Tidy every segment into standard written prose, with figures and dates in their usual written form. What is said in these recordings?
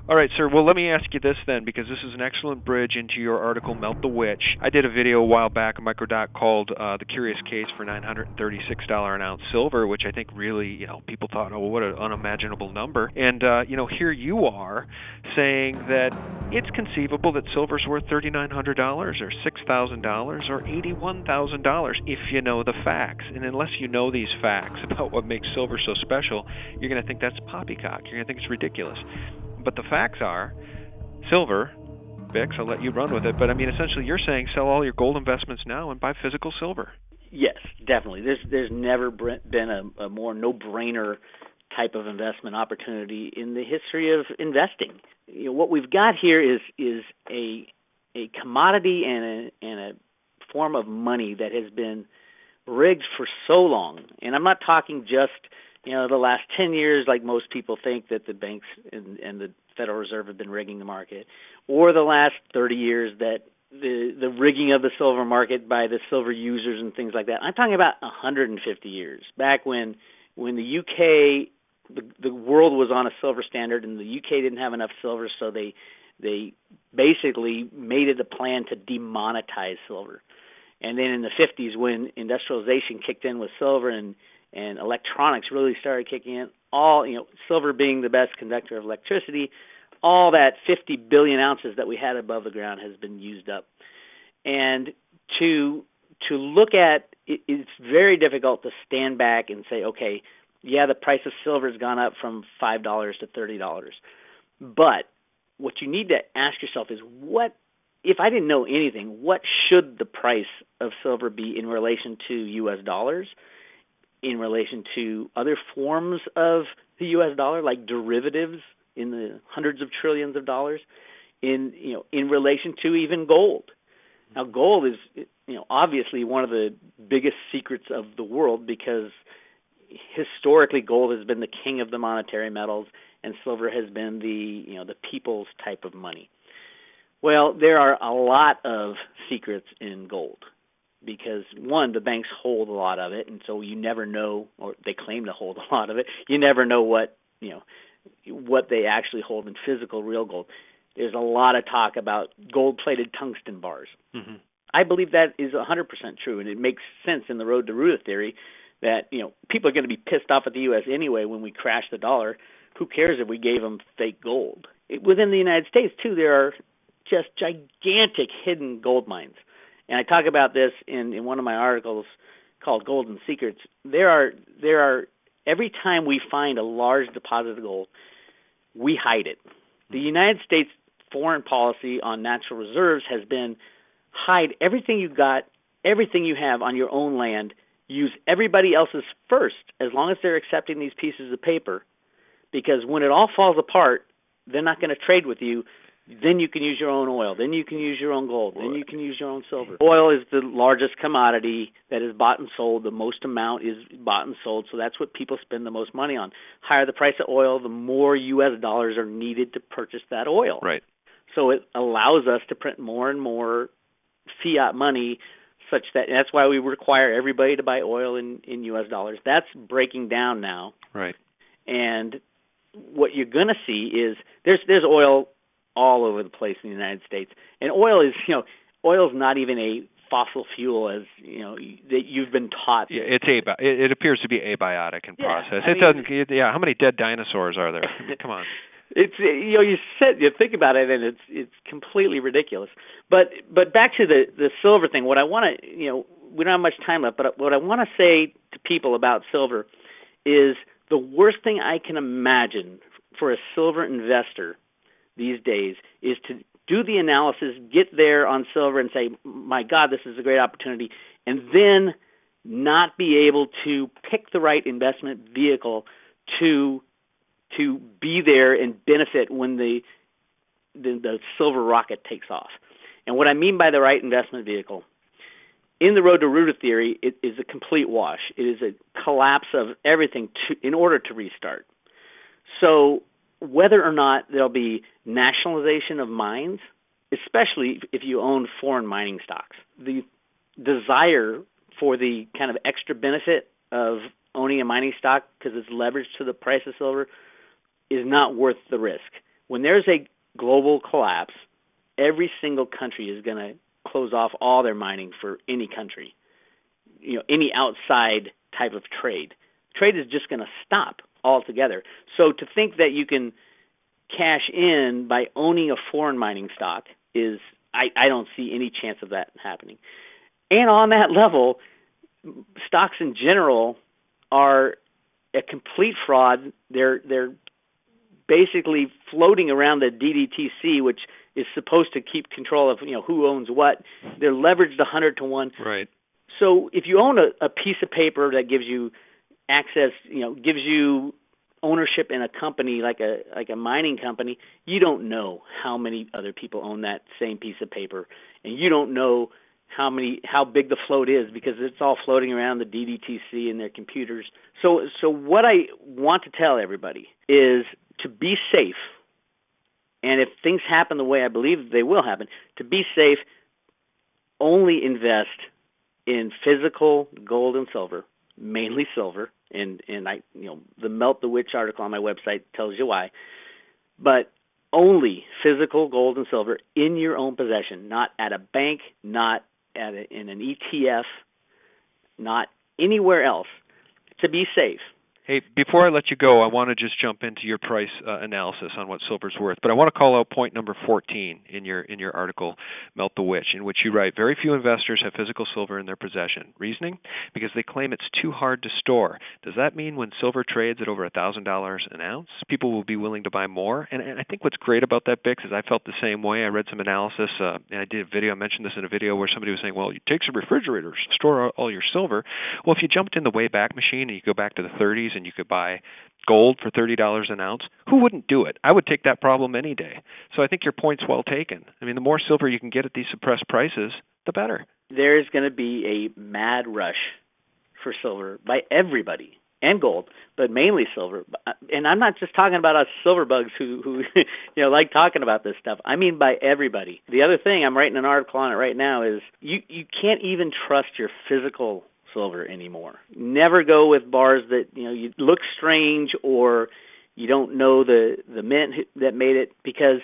All right, sir. Well, let me ask you this then, because this is an excellent bridge into your article, Melt the Witch. I did a video a while back on Microdot called The Curious Case for $936 an ounce silver, which I think really, people thought, oh, what an unimaginable number. And, here you are saying that it's conceivable that silver's worth $3,900 or $6,000 or $81,000 if you know the facts. And unless you know these facts about what makes silver so special, you're going to think that's poppycock. You're going to think it's ridiculous. But the facts are, silver, Bix, I'll let you run with it, but essentially you're saying sell all your gold investments now and buy physical silver. Yes, definitely. There's never been a more no-brainer type of investment opportunity in the history of investing. What we've got here is a commodity and a form of money that has been rigged for so long. And I'm not talking just the last 10 years, like most people think that the banks and the Federal Reserve have been rigging the market, or the last 30 years that the rigging of the silver market by the silver users and things like that. I'm talking about 150 years, back when the UK, the world was on a silver standard, and the UK didn't have enough silver, so they basically made it a plan to demonetize silver. And then in the 50s, when industrialization kicked in with silver and electronics really started kicking in, silver being the best conductor of electricity, all that 50 billion ounces that we had above the ground has been used up. And to look at it, it's very difficult to stand back and say, okay, yeah, the price of silver has gone up from $5 to $30. But what you need to ask yourself is, what, if I didn't know anything, what should the price of silver be in relation to U.S. dollars, in relation to other forms of the U.S. dollar, like derivatives in the hundreds of trillions of dollars, in relation to even gold. Now, gold is obviously one of the biggest secrets of the world, because historically gold has been the king of the monetary metals, and silver has been the people's type of money. Well, there are a lot of secrets in gold, because one, the banks hold a lot of it, and so you never know, or they claim to hold a lot of it. You never know what they actually hold in physical real gold. There's a lot of talk about gold-plated tungsten bars. Mm-hmm. I believe that is 100% true, and it makes sense in the road to Roota theory that people are going to be pissed off at the U.S. anyway when we crash the dollar. Who cares if we gave them fake gold? Within the United States, too, there are just gigantic hidden gold mines. And I talk about this in one of my articles called Golden Secrets. There are every time we find a large deposit of gold, we hide it. The United States foreign policy on natural reserves has been hide everything you got, everything you have on your own land, use everybody else's first, as long as they're accepting these pieces of paper, because when it all falls apart, they're not going to trade with you. Then you can use your own oil. Then you can use your own gold. Then you can use your own silver. Oil is the largest commodity that is bought and sold. The most amount is bought and sold, so that's what people spend the most money on. Higher the price of oil, the more U.S. dollars are needed to purchase that oil. Right. So it allows us to print more and more fiat money, such that, and that's why we require everybody to buy oil in U.S. dollars. That's breaking down now. Right. And what you're going to see is there's oil all over the place in the United States, and oil is not even a fossil fuel as that you've been taught. Yeah, it appears to be abiotic in process. How many dead dinosaurs are there? Come on. It's you think about it, and it's completely ridiculous. But back to the silver thing. What I want to we don't have much time left, but what I want to say to people about silver is the worst thing I can imagine for a silver investor these days is to do the analysis, get there on silver and say, my God, this is a great opportunity, and then not be able to pick the right investment vehicle to be there and benefit when the silver rocket takes off. And what I mean by the right investment vehicle, in the road to Roota theory, it is a complete wash. It is a collapse of everything in order to restart. So whether or not there'll be nationalization of mines, especially if you own foreign mining stocks, the desire for the kind of extra benefit of owning a mining stock because it's leveraged to the price of silver is not worth the risk. when there's a global collapse, every single country is going to close off all their mining for any country, any outside type of trade. Trade is just going to stop altogether. So to think that you can cash in by owning a foreign mining stock is, I don't see any chance of that happening. And on that level, stocks in general are a complete fraud. They're basically floating around the DDTC, which is supposed to keep control of who owns what. They're leveraged 100 to 1. Right. So if you own a piece of paper that gives you access, gives you ownership in a company like a mining company, you don't know how many other people own that same piece of paper, and you don't know how big the float is because it's all floating around the DDTC in their computers. So what I want to tell everybody is to be safe, and if things happen the way I believe they will happen, to be safe, only invest in physical gold and silver, mainly silver, and I the Melt the Witch article on my website tells you why, but only physical gold and silver in your own possession, not at a bank, not in an ETF, not anywhere else, to be safe. Hey, before I let you go, I want to just jump into your price analysis on what silver's worth. But I want to call out point number 14 in your article, Melt the Witch, in which you write, very few investors have physical silver in their possession. Reasoning? Because they claim it's too hard to store. Does that mean when silver trades at over $1,000 an ounce, people will be willing to buy more? And I think what's great about that, Bix, is I felt the same way. I read some analysis, and I did a video. I mentioned this in a video where somebody was saying, well, you take some refrigerators, store all your silver. Well, if you jumped in the Wayback Machine and you go back to the 30s and you could buy gold for $30 an ounce, who wouldn't do it? I would take that problem any day. So I think your point's well taken. I mean, the more silver you can get at these suppressed prices, the better. There is going to be a mad rush for silver by everybody, and gold, but mainly silver. And I'm not just talking about us silver bugs who like talking about this stuff. I mean by everybody. The other thing, I'm writing an article on it right now, is you can't even trust your physical silver anymore. Never go with bars that you look strange or you don't know the mint that made it, because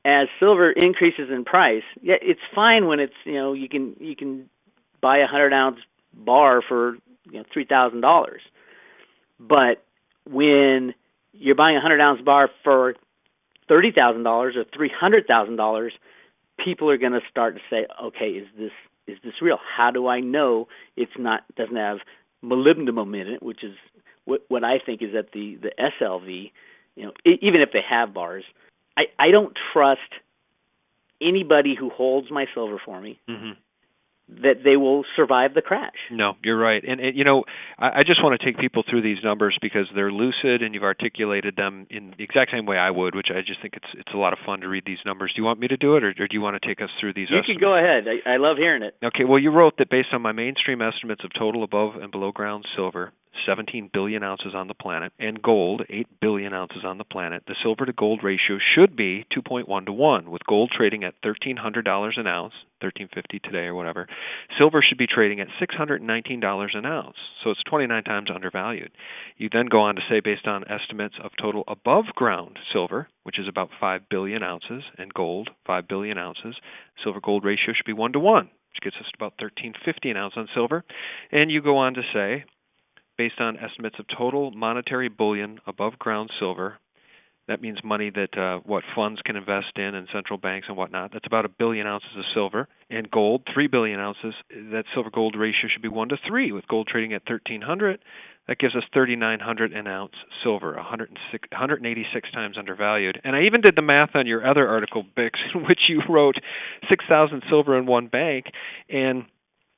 as silver increases in price, yeah, it's fine when it's you can buy a 100-ounce bar for $3,000, but when you're buying a 100-ounce bar for $30,000 or $300,000, people are going to start to say, okay, is this real? How do I know doesn't have molybdenum in it, which is what I think is at the SLV, even if they have bars. I don't trust anybody who holds my silver for me, that they will survive the crash. No, you're right. And I just want to take people through these numbers because they're lucid and you've articulated them in the exact same way I would, which I just think it's a lot of fun to read these numbers. Do you want me to do it, or do you want to take us through these estimates? You can go ahead. I love hearing it. Okay, well, you wrote that based on my mainstream estimates of total above and below ground silver, 17 billion ounces on the planet, and gold, 8 billion ounces on the planet, the silver to gold ratio should be 2.1 to 1, with gold trading at $1,300 an ounce, $1,350 today or whatever. Silver should be trading at $619 an ounce, so it's 29 times undervalued. You then go on to say, based on estimates of total above ground silver, which is about 5 billion ounces, and gold, 5 billion ounces, silver-gold ratio should be 1 to 1, which gets us to about $1,350 an ounce on silver. And you go on to say, based on estimates of total monetary bullion above ground silver, that means money that what funds can invest in and central banks and whatnot. That's about 1 billion ounces of silver. And gold, 3 billion ounces. That silver-gold ratio should be 1 to 3, with gold trading at $1,300. That gives us $3,900 an ounce silver, 186 times undervalued. And I even did the math on your other article, Bix, in which you wrote 6,000 silver in one bank. And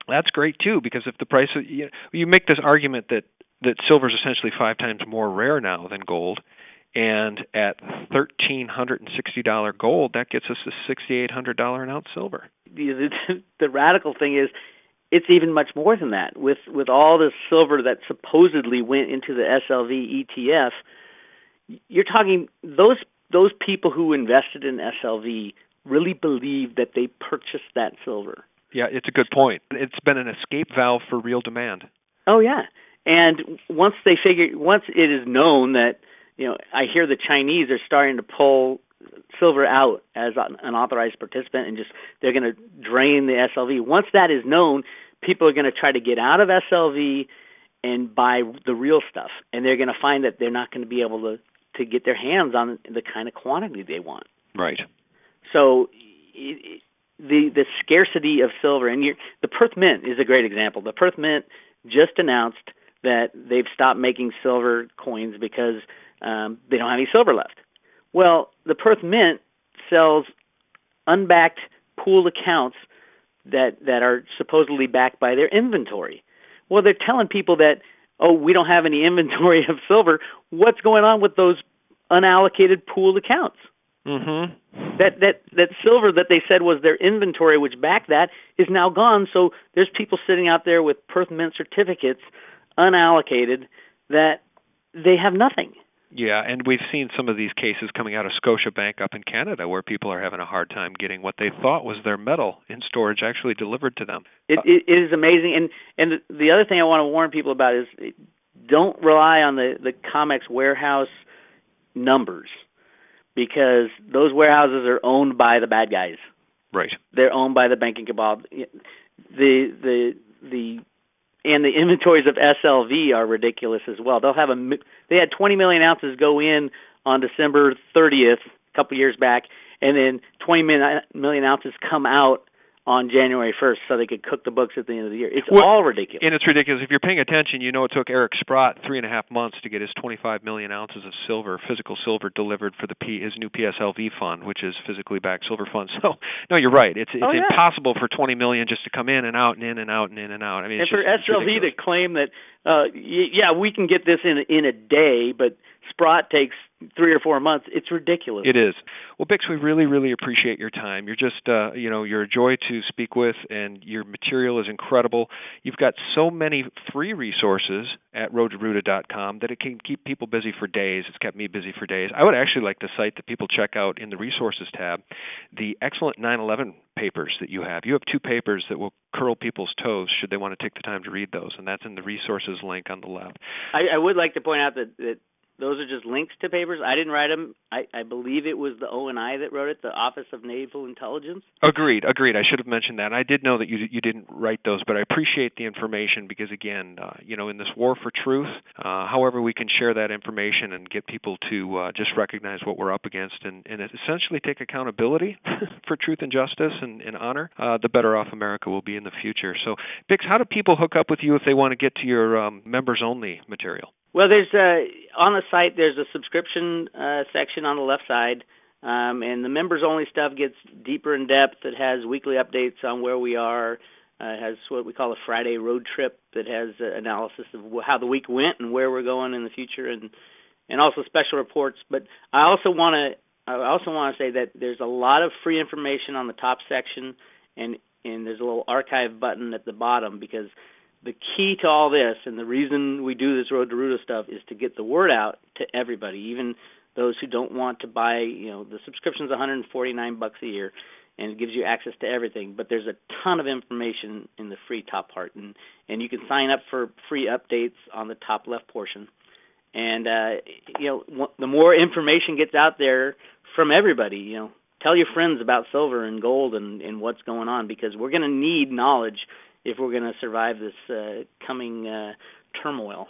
that's great too, because if the price of, you make this argument that silver is essentially 5 times more rare now than gold, and at $1,360 gold, that gets us to $6,800 an ounce silver. The radical thing is, it's even much more than that. With all the silver that supposedly went into the SLV ETF, you're talking those people who invested in SLV really believe that they purchased that silver. Yeah, it's a good point. It's been an escape valve for real demand. Oh, yeah. And once it is known that, I hear the Chinese are starting to pull silver out as an authorized participant, and they're going to drain the SLV. Once that is known, people are going to try to get out of SLV and buy the real stuff, and they're going to find that they're not going to be able to get their hands on the kind of quantity they want. Right. So the scarcity of silver, and the Perth Mint is a great example. The Perth Mint just announced that they've stopped making silver coins because they don't have any silver left. Well, the Perth Mint sells unbacked pooled accounts that are supposedly backed by their inventory. Well, they're telling people that, oh, we don't have any inventory of silver. What's going on with those unallocated pooled accounts? Mm-hmm. That silver that they said was their inventory, which backed that, is now gone. So there's people sitting out there with Perth Mint certificates, unallocated, that they have nothing. Yeah, and we've seen some of these cases coming out of Scotiabank up in Canada where people are having a hard time getting what they thought was their metal in storage actually delivered to them. It is amazing. And the other thing I want to warn people about is don't rely on the COMEX warehouse numbers, because those warehouses are owned by the bad guys. Right. They're owned by the banking cabal. And the inventories of SLV are ridiculous as well. They had 20 million ounces go in on December 30th, a couple years back, and then 20 million ounces come out on January 1st so they could cook the books at the end of the year. It's all ridiculous. And it's ridiculous. If you're paying attention, you know it took Eric Sprott 3.5 months to get his 25 million ounces of silver, physical silver, delivered for his new PSLV fund, which is physically backed silver fund. So, no, you're right. It's impossible for 20 million just to come in and out and in and out and in and out. I mean, and for SLV to claim that, we can get this in a day, but Sprott takes 3 or 4 months. It's ridiculous. It is. Well, Bix, we really, really appreciate your time. You're just, you're a joy to speak with, and your material is incredible. You've got so many free resources at roadtoroota.com that it can keep people busy for days. It's kept me busy for days. I would actually like to cite that people check out in the resources tab the excellent 9/11 papers that you have. You have 2 papers that will curl people's toes should they want to take the time to read those, and that's in the resources link on the left. I would like to point out that those are just links to papers. I didn't write them. I believe it was the O&I that wrote it, the Office of Naval Intelligence. Agreed. I should have mentioned that. I did know that you didn't write those, but I appreciate the information because, again, in this war for truth, however we can share that information and get people to just recognize what we're up against and essentially take accountability for truth and justice and honor, the better off America will be in the future. So, Bix, how do people hook up with you if they want to get to your members-only material? Well, there's on the site, there's a subscription section on the left side, and the members-only stuff gets deeper in depth. It has weekly updates on where we are. It has what we call a Friday road trip that has analysis of how the week went and where we're going in the future, and also special reports. But I also want to say that there's a lot of free information on the top section, and there's a little archive button at the bottom, because the key to all this, and the reason we do this Road to Roota stuff, is to get the word out to everybody, even those who don't want to buy. The subscription's $149 a year, and it gives you access to everything. But there's a ton of information in the free top part, and you can sign up for free updates on the top left portion. And the more information gets out there from everybody, tell your friends about silver and gold and what's going on, because we're going to need knowledge if we're going to survive this coming turmoil.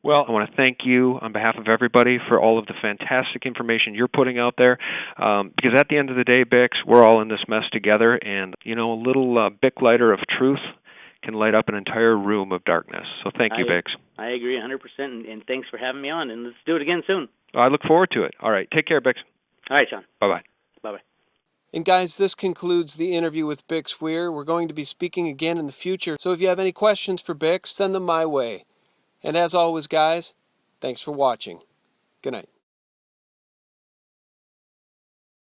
Well, I want to thank you on behalf of everybody for all of the fantastic information you're putting out there, because at the end of the day, Bix, we're all in this mess together, and, a little Bic lighter of truth can light up an entire room of darkness. So thank you, Bix. I agree 100%, and thanks for having me on, and let's do it again soon. I look forward to it. All right, take care, Bix. All right, Sean. Bye-bye. Bye-bye. And guys, this concludes the interview with Bix Weir. We're going to be speaking again in the future, so if you have any questions for Bix, send them my way. And as always, guys, thanks for watching. Good night.